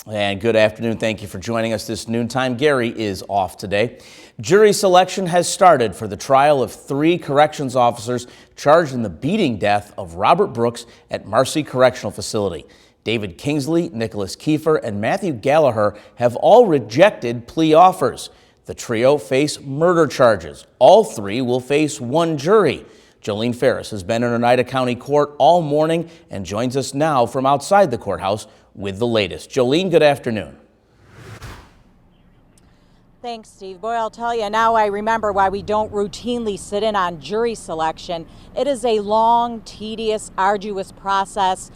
And good afternoon. Thank you for joining us this noontime. Gary is off today. Jury selection has started for the trial of 3 corrections officers charged in the beating death of Robert Brooks at Marcy Correctional Facility. David Kingsley, Nicholas Kiefer, and Matthew Gallagher have all rejected plea offers. The trio face murder charges. All 3 will face 1 jury. Jolene Ferris has been in Oneida County Court all morning and joins us now from outside the courthouse with the latest. Jolene, good afternoon. Thanks, Steve. Boy, I'll tell you, now I remember why we don't routinely sit in on jury selection. It is a long, tedious, arduous process.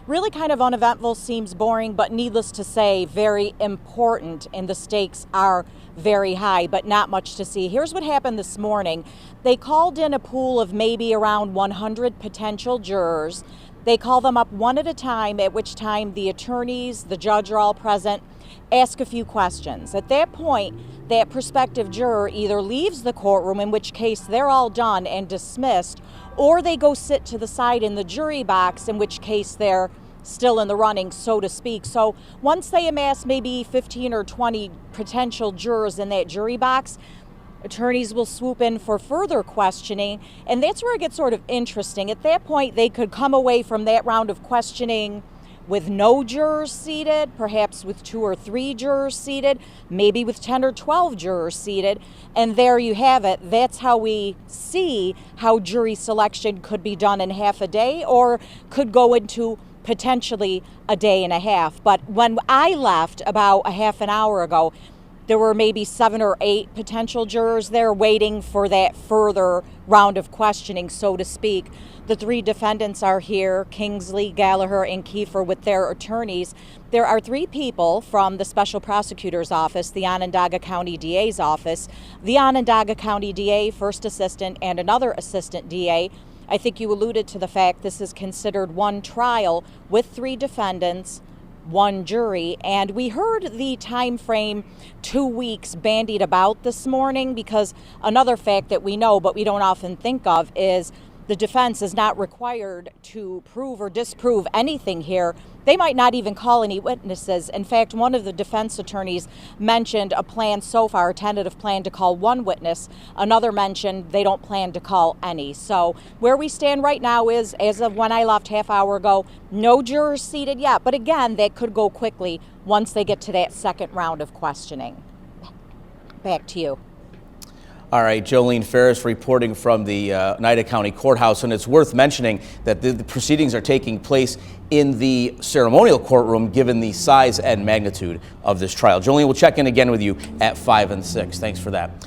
Really kind of uneventful, seems boring, but needless to say, very important, and the stakes are very high, but not much to see. Here's what happened this morning. They called in a pool of maybe around 100 potential jurors. They call them up one at a time, at which time the attorneys, the judge are all present, ask a few questions. At that point, that prospective juror either leaves the courtroom, in which case they're all done and dismissed, or they go sit to the side in the jury box, in which case they're still in the running, so to speak. So once they amass maybe 15 or 20 potential jurors in that jury box, attorneys will swoop in for further questioning, and that's where it gets sort of interesting. At that point, they could come away from that round of questioning with no jurors seated, perhaps with 2 or 3 jurors seated, maybe with 10 or 12 jurors seated, and there you have it. That's how we see how jury selection could be done in half a day or could go into potentially a day and a half. But when I left about a half an hour ago, there were maybe 7 or 8 potential jurors there waiting for that further round of questioning, so to speak. The 3 defendants are here, Kingsley, Gallagher, and Kiefer, with their attorneys. There are 3 people from the Special Prosecutor's Office, the Onondaga County DA's office, the Onondaga County DA, first assistant, and another assistant DA. I think you alluded to the fact this is considered one trial with 3 defendants, 1 jury, and we heard the time frame 2 weeks bandied about this morning, because another fact that we know but we don't often think of is the defense is not required to prove or disprove anything here. They might not even call any witnesses. In fact, one of the defense attorneys mentioned a plan so far, a tentative plan to call 1 witness. Another mentioned they don't plan to call any. So where we stand right now is, as of when I left half hour ago, no jurors seated yet. But again, that could go quickly once they get to that second round of questioning. Back to you. All right, Jolene Ferris reporting from the Oneida County Courthouse, and it's worth mentioning that the proceedings are taking place in the ceremonial courtroom given the size and magnitude of this trial. Jolene, we'll check in again with you at 5 and 6. Thanks for that.